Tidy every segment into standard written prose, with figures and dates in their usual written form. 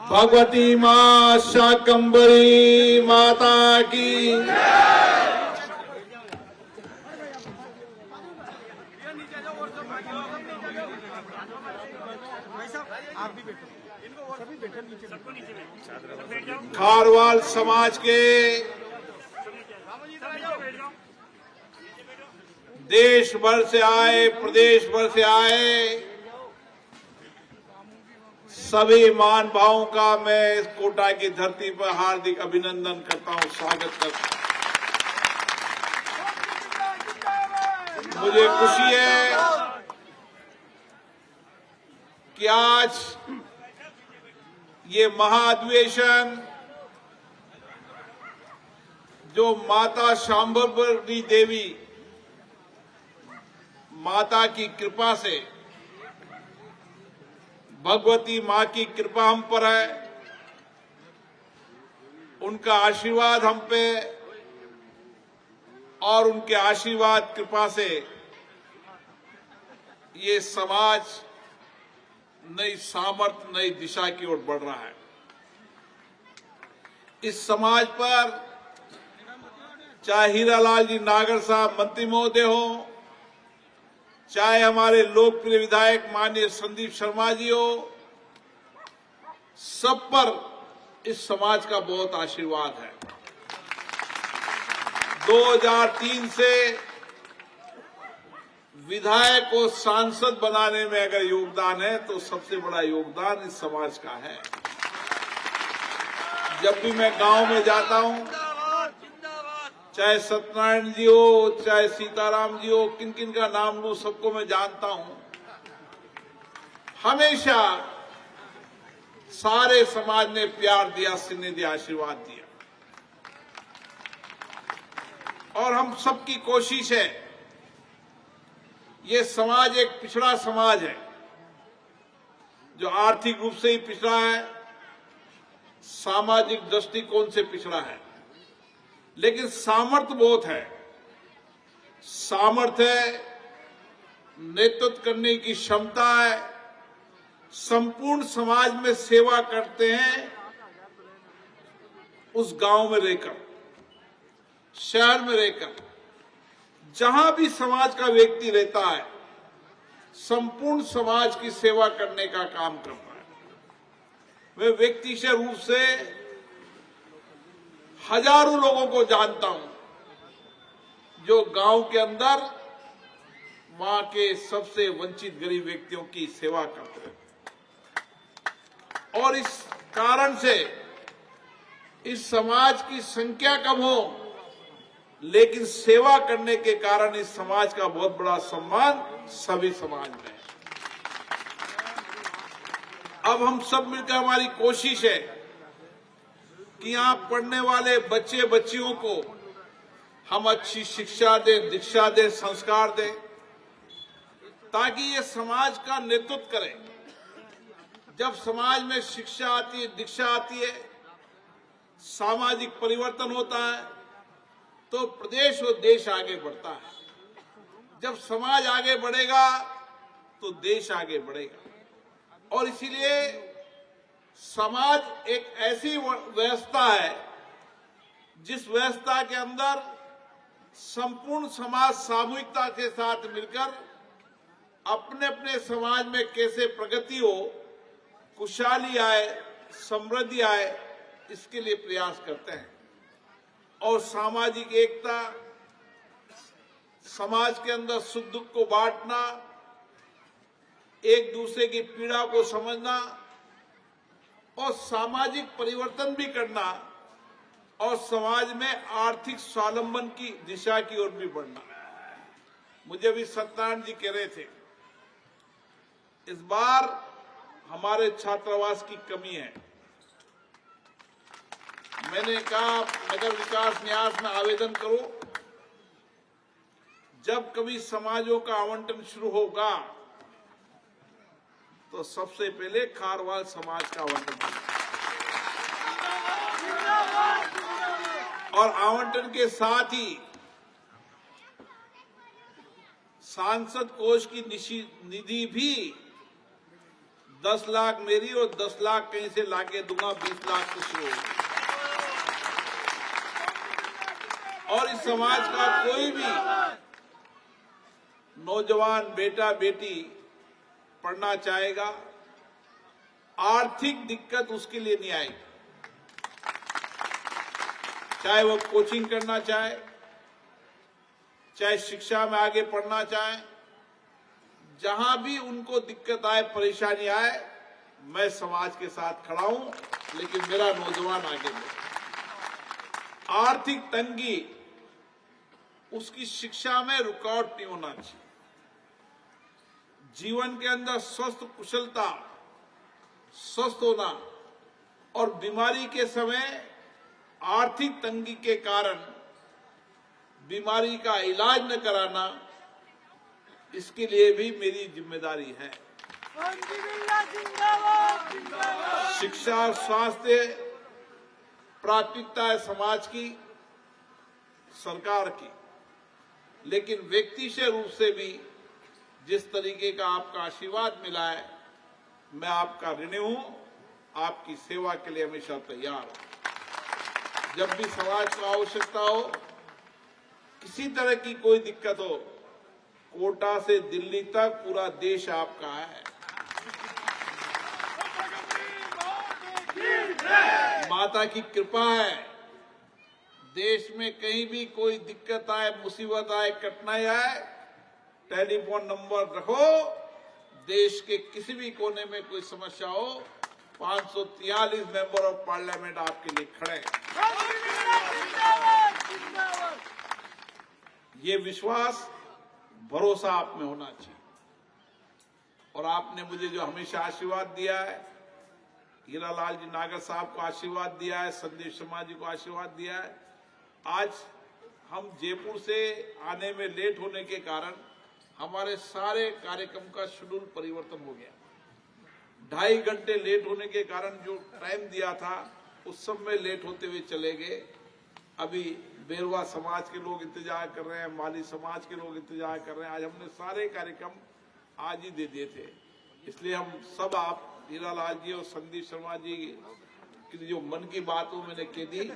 भगवती मां शाकंभरी माता की। खारवाल समाज के देश भर से आए, प्रदेश भर से आए सभी महानुभावों का मैं इस कोटा की धरती पर हार्दिक अभिनंदन करता हूं, स्वागत करता हूं। मुझे खुशी है कि आज ये महाअधिवेशन जो माता शाकंभरी देवी माता की कृपा से, भगवती मां की कृपा हम पर है, उनका आशीर्वाद हम पे और उनके आशीर्वाद कृपा से ये समाज नई सामर्थ्य, नई दिशा की ओर बढ़ रहा है। इस समाज पर चाहे हीरालाल जी नागर साहब मंत्री महोदय हो, चाहे हमारे लोकप्रिय विधायक माननीय संदीप शर्मा जी हो, सब पर इस समाज का बहुत आशीर्वाद है। 2003 से विधायक को सांसद बनाने में अगर योगदान है तो सबसे बड़ा योगदान इस समाज का है। जब भी मैं गांव में जाता हूं, चाहे सत्यनारायण जी हो, चाहे सीताराम जी हो, किन किन का नाम लूं, सबको मैं जानता हूं। हमेशा सारे समाज ने प्यार दिया, स्नेह दिया, आशीर्वाद दिया और हम सबकी कोशिश है। ये समाज एक पिछड़ा समाज है, जो आर्थिक रूप से ही पिछड़ा है, सामाजिक दृष्टिकोण से पिछड़ा है, लेकिन सामर्थ्य बहुत है। सामर्थ्य है, नेतृत्व करने की क्षमता है, संपूर्ण समाज में सेवा करते हैं। उस गांव में रहकर, शहर में रहकर, जहां भी समाज का व्यक्ति रहता है, संपूर्ण समाज की सेवा करने का काम करता है। मैं व्यक्तिगत रूप से हजारों लोगों को जानता हूं जो गांव के अंदर मां के सबसे वंचित गरीब व्यक्तियों की सेवा करते हैं और इस कारण से इस समाज की संख्या कम हो, लेकिन सेवा करने के कारण इस समाज का बहुत बड़ा सम्मान सभी समाज में है। अब हम सब मिलकर, हमारी कोशिश है कि यहां पढ़ने वाले बच्चे बच्चियों को हम अच्छी शिक्षा दें, दीक्षा दें, संस्कार दें, ताकि ये समाज का नेतृत्व करें। जब समाज में शिक्षा आती है, दीक्षा आती है, सामाजिक परिवर्तन होता है, तो प्रदेश और देश आगे बढ़ता है। जब समाज आगे बढ़ेगा तो देश आगे बढ़ेगा और इसीलिए समाज एक ऐसी व्यवस्था है जिस व्यवस्था के अंदर संपूर्ण समाज सामूहिकता के साथ मिलकर अपने अपने समाज में कैसे प्रगति हो, खुशहाली आए, समृद्धि आए, इसके लिए प्रयास करते हैं। और सामाजिक एकता, समाज के अंदर सुख दुख को बांटना, एक दूसरे की पीड़ा को समझना और सामाजिक परिवर्तन भी करना और समाज में आर्थिक स्वावलंबन की दिशा की ओर भी बढ़ना। मुझे भी सत्यनारायण जी कह रहे थे, इस बार हमारे छात्रावास की कमी है। मैंने कहा नगर विकास न्यास में आवेदन करो, जब कभी समाजों का आवंटन शुरू होगा तो सबसे पहले खारवाल समाज का आवंटन और आवंटन के साथ ही सांसद कोष की निधि भी 10 लाख मेरी और 10 लाख कहीं से लाके दूंगा, 20 लाख कुछ हो। और इस समाज का कोई भी नौजवान बेटा बेटी पढ़ना चाहेगा, आर्थिक दिक्कत उसके लिए नहीं आएगी। चाहे वो कोचिंग करना चाहे, चाहे शिक्षा में आगे पढ़ना चाहे, जहां भी उनको दिक्कत आए, परेशानी आए, मैं समाज के साथ खड़ा हूं, लेकिन मेरा नौजवान आगे बढ़े। आर्थिक तंगी, उसकी शिक्षा में रुकावट नहीं होना चाहिए। जीवन के अंदर स्वस्थ कुशलता, स्वस्थ होना और बीमारी के समय आर्थिक तंगी के कारण बीमारी का इलाज न कराना, इसके लिए भी मेरी जिम्मेदारी है। शिक्षा और स्वास्थ्य प्राथमिकता है समाज की, सरकार की, लेकिन व्यक्तिगत रूप से भी जिस तरीके का आपका आशीर्वाद मिला है, मैं आपका ऋणी हूं। आपकी सेवा के लिए हमेशा तैयार हूं। जब भी समाज को आवश्यकता हो, किसी तरह की कोई दिक्कत हो, कोटा से दिल्ली तक पूरा देश आपका है। माता की कृपा है, देश में कहीं भी कोई दिक्कत आए, मुसीबत आए, कठिनाई आए, टेलीफोन नंबर रखो। देश के किसी भी कोने में कोई समस्या हो, 543 मेंबर ऑफ पार्लियामेंट आपके लिए खड़े हैं। ये विश्वास, भरोसा आप में होना चाहिए। और आपने मुझे जो हमेशा आशीर्वाद दिया है, हीरालाल जी नागर साहब को आशीर्वाद दिया है, संदीप शर्मा जी को आशीर्वाद दिया है। आज हम जयपुर से आने में लेट होने के कारण हमारे सारे कार्यक्रम का शेड्यूल परिवर्तन हो गया। 2.5 घंटे लेट होने के कारण जो टाइम दिया था, उस सब में लेट होते हुए चले गए। अभी बेरवा समाज के लोग इंतजार कर रहे हैं, माली समाज के लोग इंतजार कर रहे हैं। आज हमने सारे कार्यक्रम आज ही दे दिए थे, इसलिए हम सब, आप हीरालाल जी और संदीप शर्मा जी की जो मन की बात वो मैंने कह दी।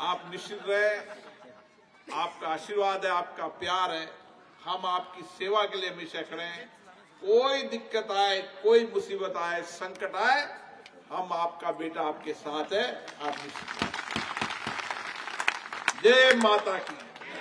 आप निश्चित रहे, आपका आशीर्वाद है, आपका प्यार है, हम आपकी सेवा के लिए हमेशा खड़े हैं। कोई दिक्कत आए, कोई मुसीबत आए, संकट आए, हम आपका बेटा आपके साथ है। आप निश्चित। जय माता की।